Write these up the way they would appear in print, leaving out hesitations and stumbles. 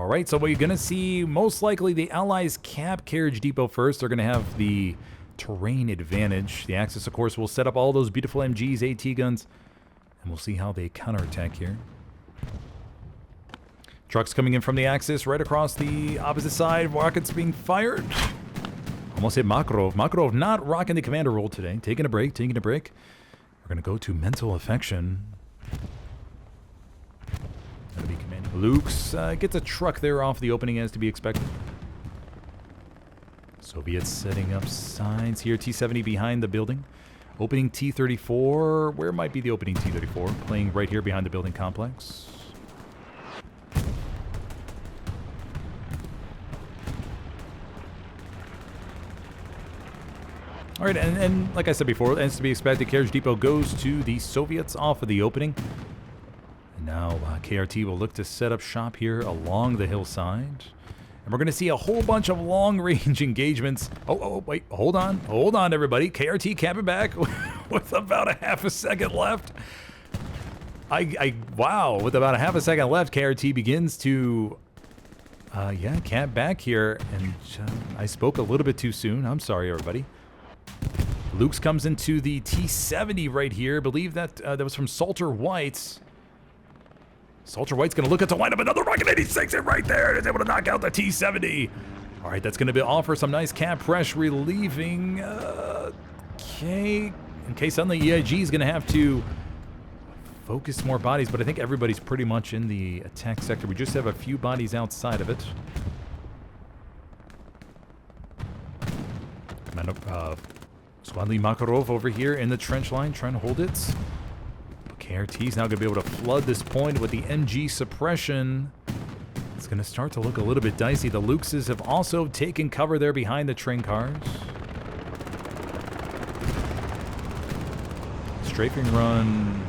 right, so we're going to see most likely the Allies cap Carriage Depot first. They're going to have the terrain advantage. The Axis, of course, will set up all those beautiful MGs, AT guns, and we'll see how they counterattack here. Trucks coming in from the Axis right across the opposite side. Rockets being fired. Almost hit Makarov. Makarov not rocking the commander role today. Taking a break, taking a break. We're going to go to mental affection. Going to be commanding Luke's. Gets a truck there off the opening as to be expected. Soviets setting up signs here. T-70 behind the building. Opening T-34. Where might be the opening T-34? Playing right here behind the building complex. All right, and like I said before, as to be expected, Carriage Depot goes to the Soviets off of the opening. And now KRT will look to set up shop here along the hillside. And we're going to see a whole bunch of long-range engagements. Oh, wait, hold on, everybody. KRT capping back with about a half a second left. Wow, with about a half a second left, KRT begins to, cap back here. And I spoke a little bit too soon. I'm sorry, everybody. Luke's comes into the T-70 right here. I believe that that was from Salter White. Salter White's going to look at to line up another Rocket 86 and right there. Is able to knock out the T-70. All right, that's going to offer some nice cap pressure, relieving K. In case suddenly EJiG is going to have to focus more bodies, but I think everybody's pretty much in the attack sector. We just have a few bodies outside of it. Squadly Makarov over here in the trench line trying to hold it. But KRT's now going to be able to flood this point with the MG suppression. It's going to start to look a little bit dicey. The Luxes have also taken cover there behind the train cars. Strafing run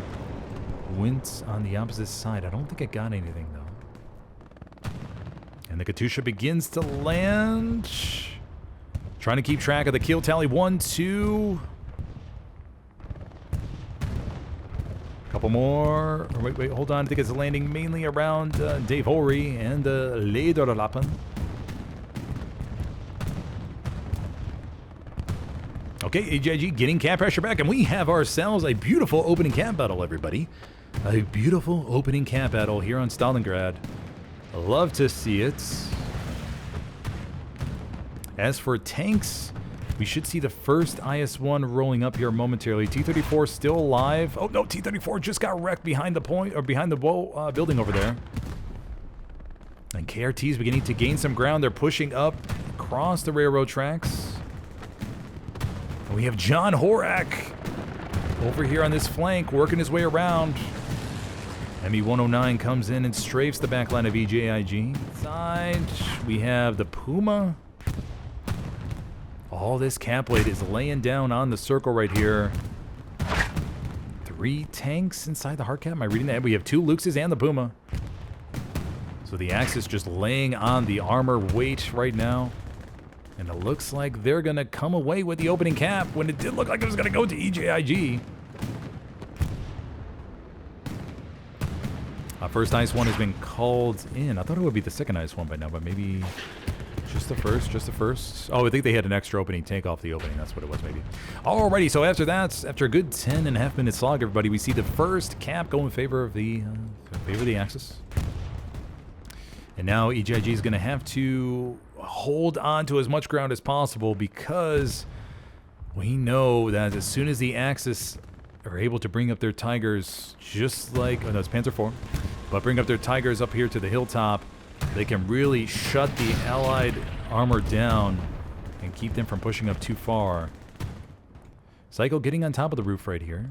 went on the opposite side. I don't think it got anything though. And the Katyusha begins to land. Trying to keep track of the kill tally. 1, 2. Couple more. Or wait, hold on. I think it's landing mainly around Dave Horry and Lederlappen. Okay, EJiG getting cap pressure back, and we have ourselves a beautiful opening cap battle, everybody. A beautiful opening cap battle here on Stalingrad. Love to see it. As for tanks, we should see the first IS-1 rolling up here momentarily. T-34 still alive. Oh no, T-34 just got wrecked behind the point, or behind the building over there. And KRT is beginning to gain some ground. They're pushing up across the railroad tracks. And we have John Horak over here on this flank, working his way around. ME-109 comes in and strafes the back line of EJiG. Side, we have the Puma. All this cap weight is laying down on the circle right here. 3 tanks inside the hard cap. Am I reading that? We have 2 Luxes and the Puma. So the Axis just laying on the armor weight right now. And it looks like they're going to come away with the opening cap when it did look like it was going to go to EJiG. First IS-1 has been called in. I thought it would be the second IS-1 by now, but maybe just the first. Oh, I think they had an extra opening tank off the opening. That's what it was, maybe. Alrighty, so after that, after a good 10.5 minute slog, everybody, we see the first cap go in favor of the Axis. And now EJiG is going to have to hold on to as much ground as possible, because we know that as soon as the Axis are able to bring up their Tigers, just like, oh no, it's Panzer IV, but bring up their Tigers up here to the hilltop, they can really shut the Allied armor down and keep them from pushing up too far. Psycho getting on top of the roof right here.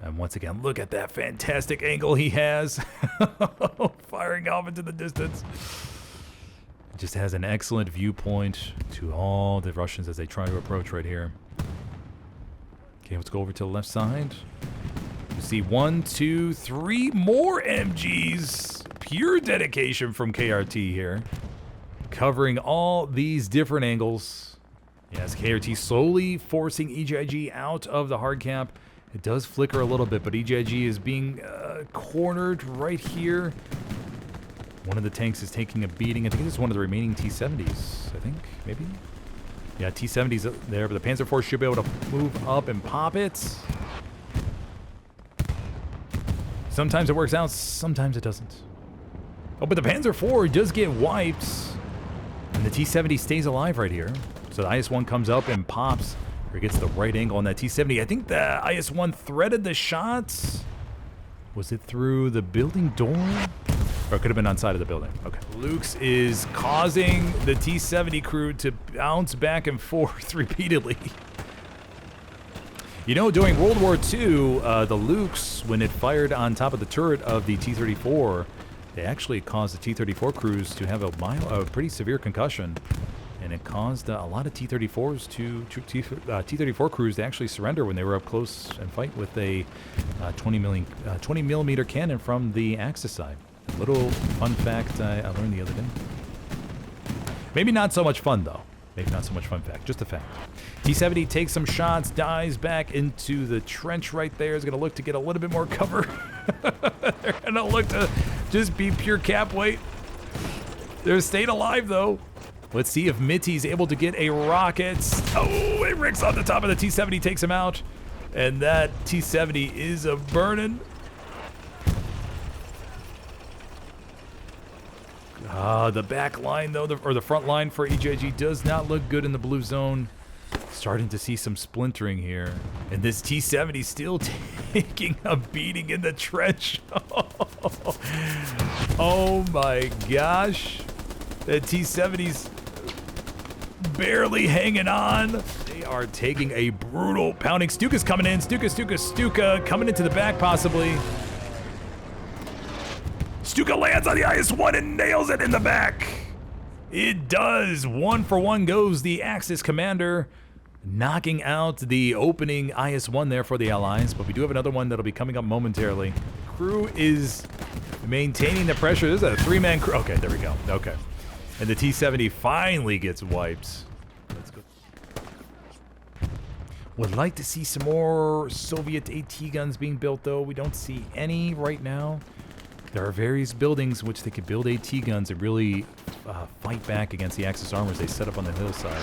And once again, look at that fantastic angle he has. Firing off into the distance. Just has an excellent viewpoint to all the Russians as they try to approach right here. Okay, let's go over to the left side. You see 1, 2, 3 more MGs. Pure dedication from KRT here. Covering all these different angles. Yes, KRT slowly forcing EJiG out of the hard cap. It does flicker a little bit, but EJiG is being cornered right here. One of the tanks is taking a beating. I think this is one of the remaining T-70s, I think, maybe? Yeah, T-70's there, but the Panzer IV should be able to move up and pop it. Sometimes it works out, sometimes it doesn't. Oh, but the Panzer IV does get wiped, and the T-70 stays alive right here. So the IS-1 comes up and pops, or gets the right angle on that T-70. I think the IS-1 threaded the shots. Was it through the building door? Or it could have been on side of the building. Okay. Lukes is causing the T-70 crew to bounce back and forth repeatedly. You know, during World War II, the Lukes, when it fired on top of the turret of the T-34, they actually caused the T-34 crews to have a pretty severe concussion. And it caused a lot of T-34s T-34 crews to actually surrender when they were up close and fight with a 20 millimeter cannon from the Axis side. A little fun fact I learned the other day. Maybe not so much fun, though. Maybe not so much fun fact, just a fact. T-70 takes some shots, dives back into the trench right there. Is going to look to get a little bit more cover. They're going to look to just be pure cap weight. They're staying alive, though. Let's see if Mitty's able to get a rocket. Oh, it ricks on the top of the T-70, takes him out. And that T-70 is a burning. The back line, though, or the front line for EJiG does not look good in the blue zone. Starting to see some splintering here. And this T-70 still taking a beating in the trench. Oh my gosh. The T-70's barely hanging on. They are taking a brutal pounding. Stuka's coming in. Stuka coming into the back possibly. Stuka lands on the IS-1 and nails it in the back. It does. 1 for 1 goes the Axis commander, knocking out the opening IS-1 there for the Allies. But we do have another one that'll be coming up momentarily. Crew is maintaining the pressure. This is a 3-man crew. Okay, there we go. Okay. And the T-70 finally gets wiped. Let's go. Would like to see some more Soviet AT guns being built, though. We don't see any right now. There are various buildings in which they could build AT guns and really fight back against the Axis armors they set up on the hillside.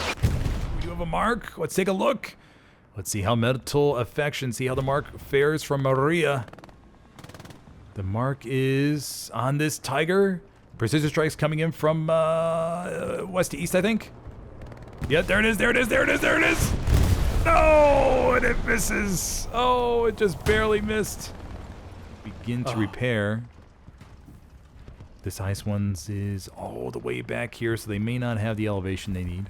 We do have a mark. Let's take a look. Let's see how Metal Affection, see how the mark fares from Maria. The mark is on this Tiger. Precision strikes coming in from west to east, I think. Yeah, there it is. No, and it misses. Oh, it just barely missed. Begin to repair. This IS-1's is all the way back here, so they may not have the elevation they need.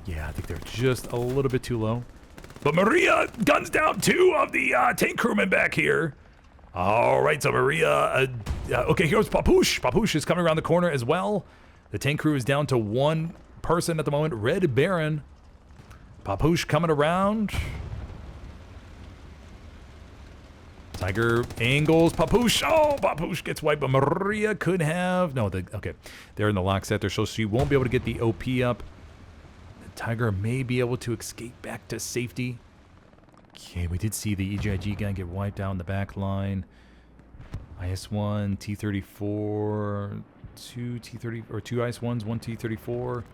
Yeah, I think they're just a little bit too low. But Maria guns down 2 of the tank crewmen back here. All right, so Maria, okay, here's Papush. Papush is coming around the corner as well. The tank crew is down to 1 person at the moment. Red Baron. Papush coming around. Tiger angles. Papush. Oh, Papush gets wiped, but Maria could have. No, okay. They're in the lock set there, so she won't be able to get the OP up. The Tiger may be able to escape back to safety. Okay, we did see the EJiG gun get wiped out in the back line. IS-1, T-34, 2 T-30 or 2 IS-1s, 1 T-34.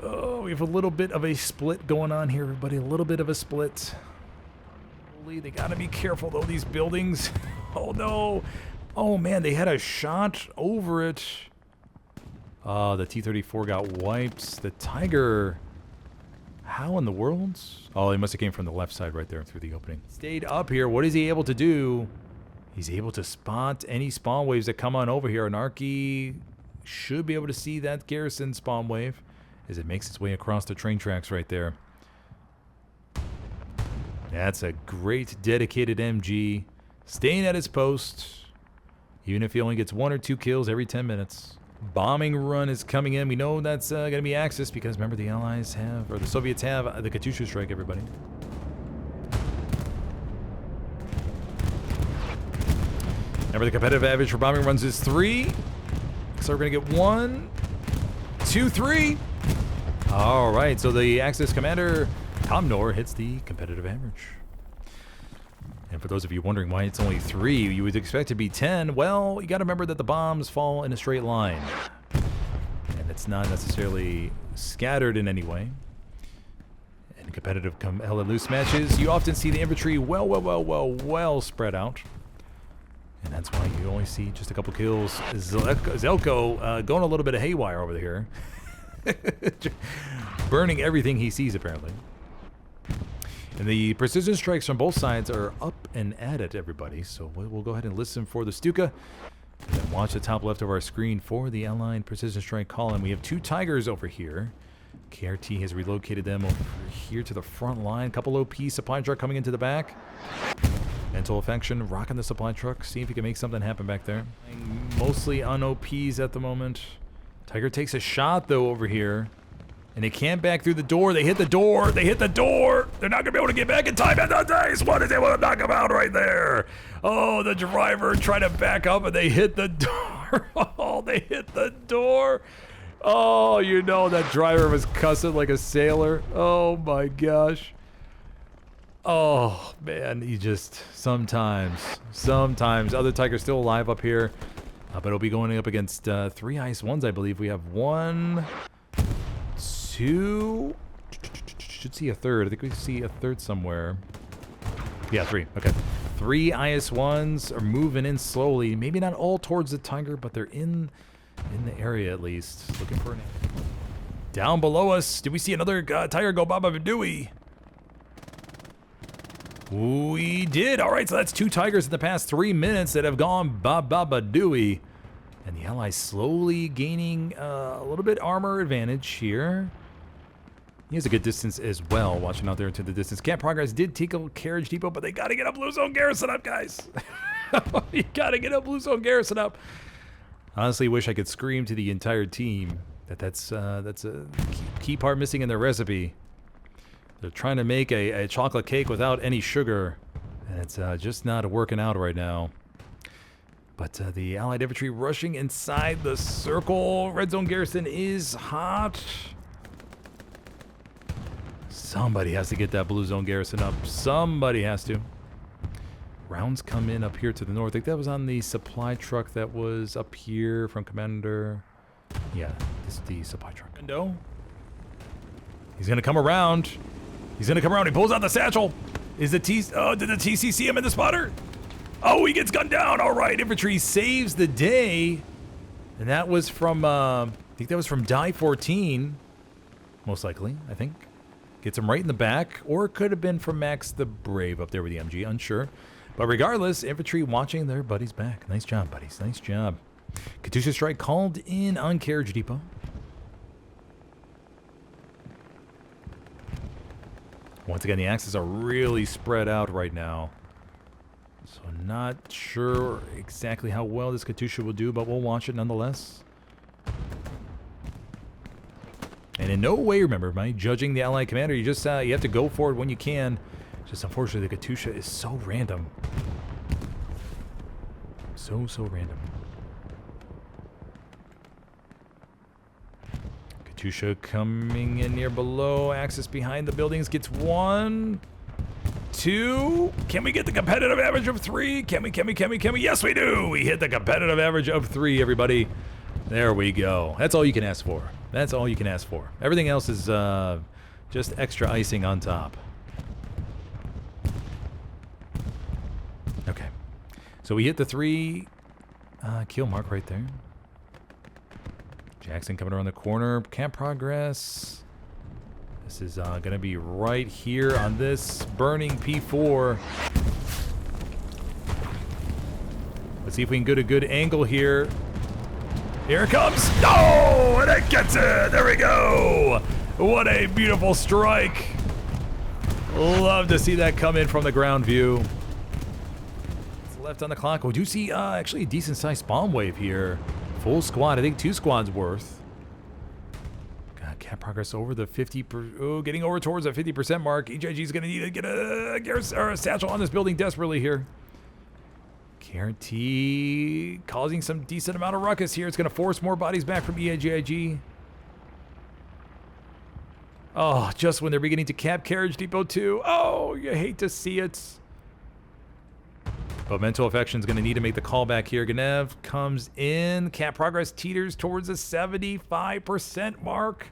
Oh, we have a little bit of a split going on here, everybody. A little bit of a split. They gotta be careful though, these buildings. Oh no. Oh man, they had a shot over it. The T-34 got wiped. The Tiger, how in the world? Oh, he must have came from the left side right there through the opening. Stayed up here. What is he able to do? He's able to spot any spawn waves that come on over here. Anarchy should be able to see that garrison spawn wave as it makes its way across the train tracks right there. That's a great dedicated MG, staying at his post, even if he only gets 1 or 2 kills every 10 minutes. Bombing run is coming in. We know that's going to be Axis because remember the Allies have, or the Soviets have, the Katyusha strike, everybody. Remember the competitive average for bombing runs is 3. So we're going to get 1, 2, 3. All right, so the Axis commander, Comnor, hits the competitive average. And for those of you wondering why it's only 3, you would expect it to be 10. Well, you got to remember that the bombs fall in a straight line. And it's not necessarily scattered in any way. In competitive hell and loose matches, you often see the infantry well spread out. And that's why you only see just a couple kills. Zelko going a little bit of haywire over here. Burning everything he sees, apparently. And the precision strikes from both sides are up and at it, everybody. So we'll go ahead and listen for the Stuka. And then watch the top left of our screen for the Allied precision strike column. We have 2 Tigers over here. KRT has relocated them over here to the front line. Couple OP supply truck coming into the back. Mental affection, rocking the supply truck. See if he can make something happen back there. Mostly on OPs at the moment. Tiger takes a shot, though, over here. And they can't back through the door. They hit the door. They hit the door. They're not going to be able to get back in time at the dice. What is able to knock them out right there? Oh, the driver tried to back up and they hit the door. Oh, they hit the door. Oh, you know that driver was cussing like a sailor. Oh, my gosh. Oh, man, he just, sometimes, other Tiger's still alive up here. But it'll be going up against 3 IS-1s, I believe. We have 1, 2, should see a third. I think we see a third somewhere. Yeah, 3, okay. 3 IS-1s are moving in slowly. Maybe not all towards the Tiger, but they're in the area at least. Looking for an... Down below us, did we see another Tiger go Baba Badooey? We did. All right, so that's 2 Tigers in the past 3 minutes that have gone Baba Badooey. And the Allies slowly gaining a little bit armor advantage here. He has a good distance as well, watching out there into the distance. Camp Progress did tickle Carriage Depot, but they got to get a Blue Zone Garrison up, guys. You got to get a Blue Zone Garrison up. Honestly, wish I could scream to the entire team that's a key part missing in their recipe. They're trying to make a chocolate cake without any sugar, and it's just not working out right now. But the Allied infantry rushing inside the circle. Red Zone Garrison is hot. Somebody has to get that Blue Zone Garrison up. Somebody has to. Rounds come in up here to the north. I think that was on the supply truck that was up here from Commander. Yeah, this is the supply truck. Window. He's going to come around. He's going to come around. He pulls out the satchel. Is the did the TC see him in the spotter? Oh, he gets gunned down. All right, infantry saves the day. And that was from, I think that was from Die 14. Most likely, I think. Gets him right in the back. Or it could have been from Max the Brave up there with the MG. Unsure. But regardless, infantry watching their buddies back. Nice job, buddies. Nice job. Katusha strike called in on Carriage Depot. Once again, the axes are really spread out right now. So not sure exactly how well this Katusha will do, but we'll watch it nonetheless. And in no way, remember, by judging the Allied commander, you just you have to go for it when you can. Just unfortunately, the Katusha is so random. So random. Katusha coming in near below. Axis behind the buildings gets 1, 2. Can we get the competitive average of 3? Can we? Yes, we do. We hit the competitive average of 3, everybody. There we go. That's all you can ask for. That's all you can ask for. Everything else is just extra icing on top. Okay. So we hit the 3 kill mark right there. Jackson coming around the corner. Camp Progress. This is going to be right here on this burning P4. Let's see if we can get a good angle here. Here it comes. No! And it gets it! There we go! What a beautiful strike. Love to see that come in from the ground view. It's left on the clock. We do see actually a decent-sized bomb wave here. Full squad. I think 2 squads worth. Got Cap Progress over the 50. Getting over towards the 50% mark. EJiG is going to need to get a satchel on this building desperately here. KRT causing some decent amount of ruckus here. It's going to force more bodies back from EJiG. Oh, just when they're beginning to cap Carriage Depot too. Oh, you hate to see it. But mental affection's going to need to make the call back here. Genev comes in. Cap progress teeters towards the 75% mark.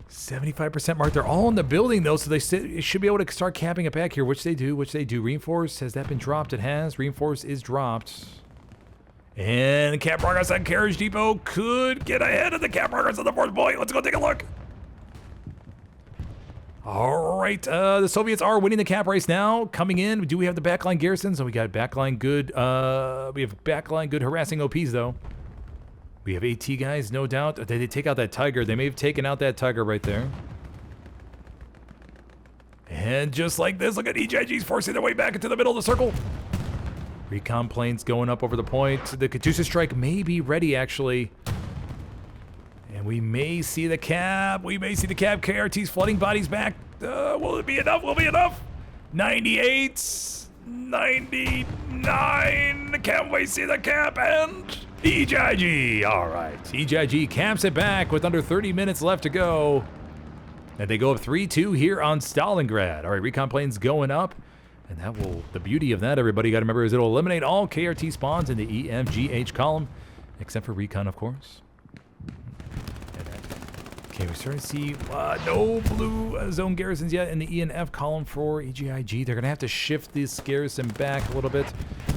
75% mark. They're all in the building, though, so they should be able to start capping it back here, which they do, Reinforce, has that been dropped? It has. Reinforce is dropped. And cap progress on Carriage Depot could get ahead of the cap progress on the 4th point. Let's go take a look. All right, the Soviets are winning the cap race now. Coming in, do we have the backline garrisons? So we got backline good. We have backline good harassing OPs, though. We have AT guys, no doubt. They take out that Tiger. They may have taken out that Tiger right there. And just like this, look at EJiG's forcing their way back into the middle of the circle. Recon planes going up over the point. The Katyusha strike may be ready, actually. And we may see the cap. KRT's flooding bodies back. Will it be enough? Will it be enough? 98. 99. Can't wait to see the cap. And EJiG. All right. EJiG caps it back with under 30 minutes left to go. And they go up 3-2 here on Stalingrad. All right, recon planes going up. And that will, the beauty of that, everybody, got to remember, is it'll eliminate all KRT spawns in the EMGH column, except for recon, of course. Okay, we're starting to see no blue zone garrisons yet in the E and F column for EJiG. They're going to have to shift this garrison back a little bit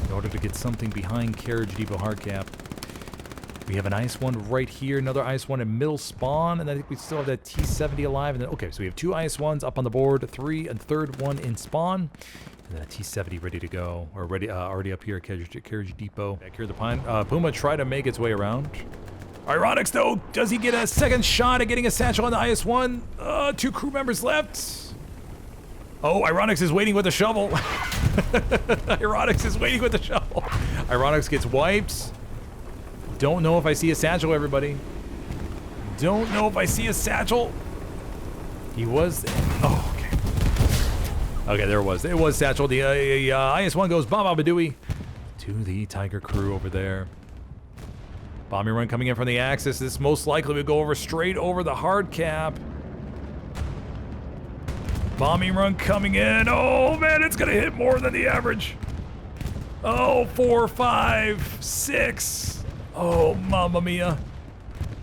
in order to get something behind Carriage Depot hard cap. We have an IS-1 right here, another IS-1 in middle spawn, and I think we still have that T-70 alive. And then, okay, so we have 2 IS-1s up on the board, 3 and third one in spawn, and then a T-70 ready to go, or ready, already up here at Carriage Depot. Back here, the Puma try to make its way around. Ironics, though, does he get a second shot at getting a satchel on the IS-1? 2 crew members left. Oh, Ironics is waiting with a shovel. Ironics is waiting with a shovel. Ironics gets wiped. Don't know if I see a satchel, everybody. Don't know if I see a satchel. He was... Oh, okay. Okay, there it was. It was satchel. The IS-1 goes Baba Badooey to the Tiger crew over there. Bombing run coming in from the Axis. This most likely would go over straight over the hard cap. Bombing run coming in. Oh, man, it's going to hit more than the average. Oh, 4, 5, 6. Oh, mamma mia.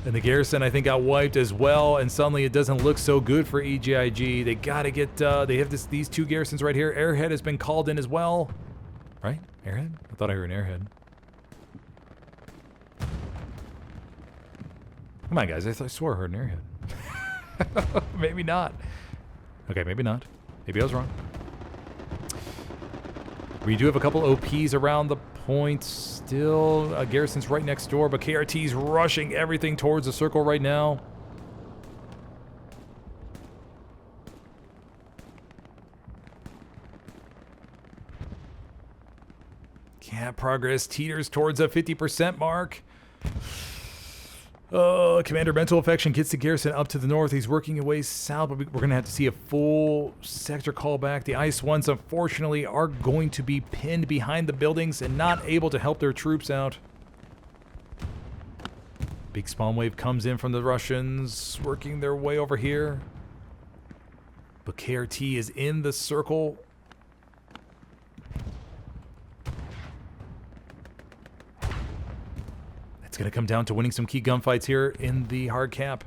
And the garrison, I think, got wiped as well. And suddenly it doesn't look so good for EJiG. They got to get, they have these 2 garrisons right here. Airhead has been called in as well. Right? Airhead? I thought I heard an airhead. Come on, guys. I swore I heard an airhead. Maybe not. Okay, maybe not. Maybe I was wrong. We do have a couple OPs around the point still. Garrison's right next door, but KRT's rushing everything towards the circle right now. Cap progress teeters towards a 50% mark. Commander Mental Affection gets the garrison up to the north. He's working his way south, but we're going to have to see a full sector callback. The IS-1s, unfortunately, are going to be pinned behind the buildings and not able to help their troops out. Big spawn wave comes in from the Russians, working their way over here. But KRT is in the circle. It's going to come down to winning some key gunfights here in the hard cap.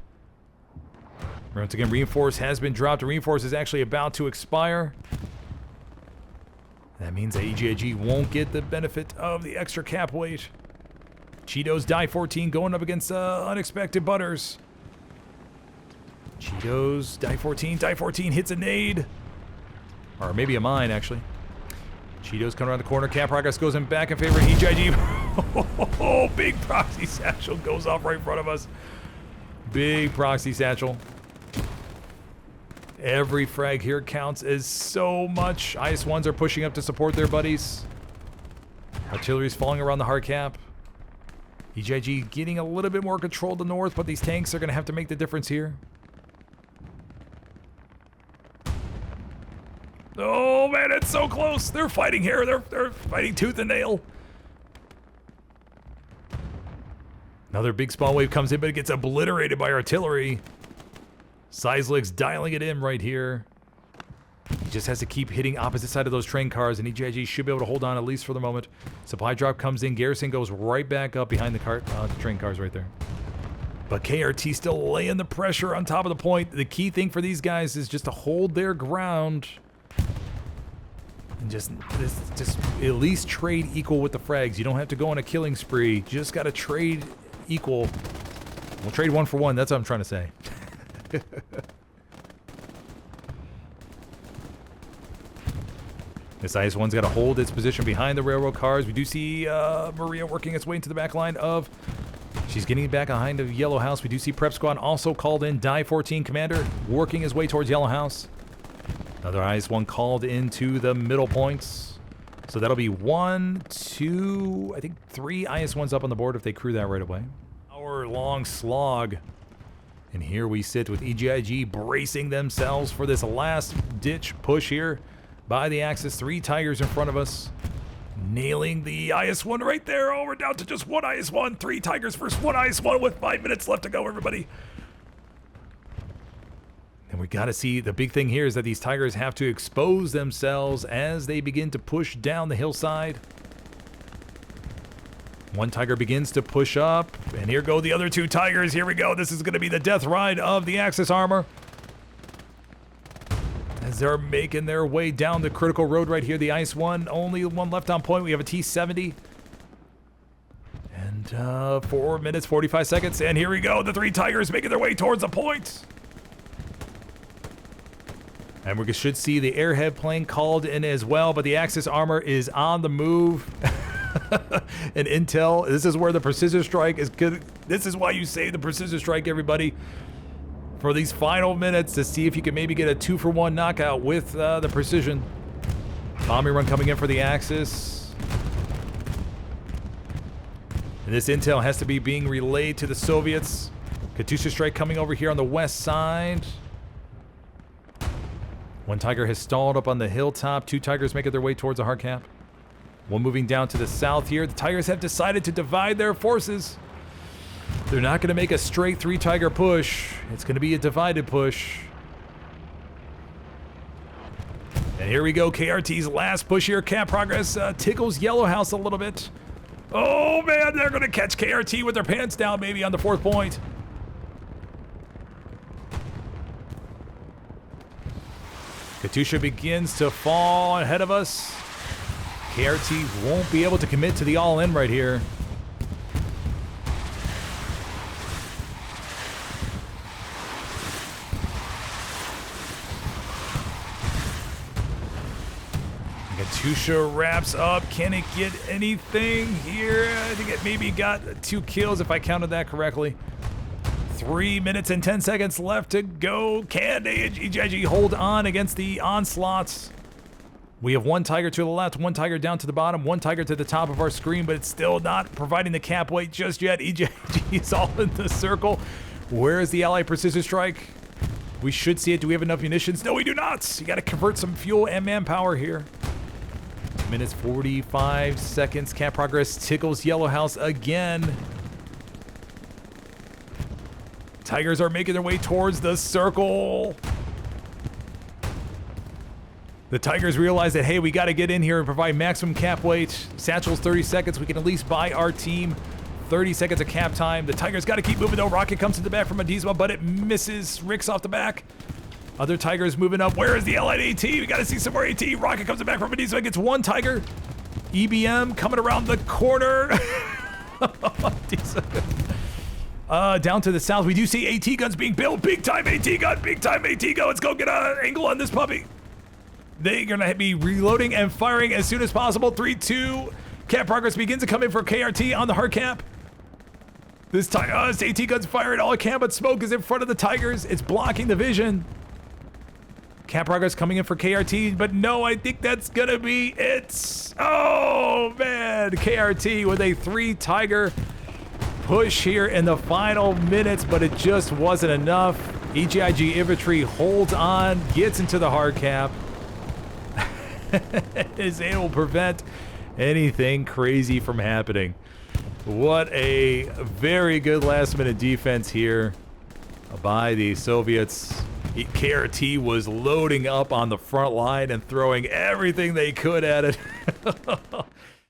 Once again, Reinforce has been dropped. Reinforce is actually about to expire. That means that EJiG won't get the benefit of the extra cap weight. Cheetos die 14 going up against Unexpected Butters. Cheetos die 14. Die 14 hits a nade. Or maybe a mine, actually. Cheetos coming around the corner. Cap progress goes in back in favor of EJiG. Oh, big proxy satchel goes off right in front of us. Big proxy satchel. Every frag here counts as so much. IS-1s are pushing up to support their buddies. Artillery's falling around the hard cap. EJiG getting a little bit more control to the north, but these tanks are going to have to make the difference here. Oh, man, it's so close. They're fighting here. They're fighting tooth and nail. Another big spawn wave comes in, but it gets obliterated by artillery. Sizelik's dialing it in right here. just has to keep hitting opposite side of those train cars, and EJiG should be able to hold on at least for the moment. Supply drop comes in. Garrison goes right back up behind the train cars right there. But KRT still laying the pressure on top of the point. The key thing for these guys is just to hold their ground and just at least trade equal with the frags. You don't have to go on a killing spree. You just got to trade equal. We'll trade 1 for 1. That's what I'm trying to say. This IS-1's got to hold its position behind the railroad cars. We do see Maria working its way into the back line of... She's getting back behind the Yellow House. We do see Prep Squad also called in. Die 14 Commander working his way towards Yellow House. Another IS-1 called into the middle points. So that'll be 1, 2, I think 3 IS-1s up on the board if they crew that right away. Hour-long slog. And here we sit with EJiG bracing themselves for this last-ditch push here by the Axis. 3 Tigers in front of us. Nailing the IS-1 right there. Oh, we're down to just 1 IS-1. 3 Tigers versus 1 IS-1 with 5 minutes left to go, everybody. And we got to see, the big thing here is that these Tigers have to expose themselves as they begin to push down the hillside. 1 Tiger begins to push up, and here go the other 2 Tigers. Here we go. This is going to be the death ride of the Axis armor. As they're making their way down the critical road right here, the IS-1, only 1 left on point. We have a T-70. And 4 minutes, 45 seconds. And here we go. The 3 Tigers making their way towards the point. And we should see the Airhead plane called in as well. But the Axis armor is on the move. And intel, this is where the precision strike is good. This is why you save the precision strike, everybody. For these final minutes to see if you can maybe get a 2 for 1 knockout with the precision. Bombing run coming in for the Axis. And this intel has to be being relayed to the Soviets. Katyusha strike coming over here on the west side. 1 Tiger has stalled up on the hilltop. 2 Tigers making their way towards the hard cap. 1 moving down to the south here. The Tigers have decided to divide their forces. They're not going to make a straight 3 Tiger push. It's going to be a divided push. And here we go. KRT's last push here. Cap progress tickles Yellow House a little bit. Oh, man. They're going to catch KRT with their pants down, maybe, on the 4th point. Katyusha begins to fall ahead of us. KRT won't be able to commit to the all-in right here. Katyusha wraps up. Can it get anything here? I think it maybe got 2 kills if I counted that correctly. 3 minutes and 10 seconds left to go. Can EJiG hold on against the onslaughts? We have 1 Tiger to the left, 1 Tiger down to the bottom, 1 Tiger to the top of our screen, but it's still not providing the cap weight just yet. EJiG is all in the circle. Where is the Allied precision strike? We should see it. Do we have enough munitions? No, we do not. You got to convert some fuel and manpower here. Minutes 45 seconds. Cap progress tickles Yellow House again. Tigers are making their way towards the circle. The Tigers realize that, hey, we got to get in here and provide maximum cap weight. Satchel's 30 seconds. We can at least buy our team 30 seconds of cap time. The Tigers got to keep moving, though. Rocket comes to the back from Adizma, but it misses. Rick's off the back. Other Tigers moving up. Where is the Allied AT? We got to see some more AT. Rocket comes back from Adizma. Gets 1 Tiger. EBM coming around the corner. Down to the south, we do see AT guns being built. Big time AT gun. Big time AT gun. Let's go get an angle on this puppy. They're going to be reloading and firing as soon as possible. 3-2. Cap progress begins to come in for KRT on the hard cap. This time, this AT gun's firing all it can, but smoke is in front of the Tigers. It's blocking the vision. Cap progress coming in for KRT, but no, I think that's going to be it. Oh, man. KRT with a 3 Tiger push here in the final minutes, but it just wasn't enough. EJiG infantry holds on, gets into the hard cap. Is able to prevent anything crazy from happening. What a very good last minute defense here by the Soviets. KRT was loading up on the front line and throwing everything they could at it.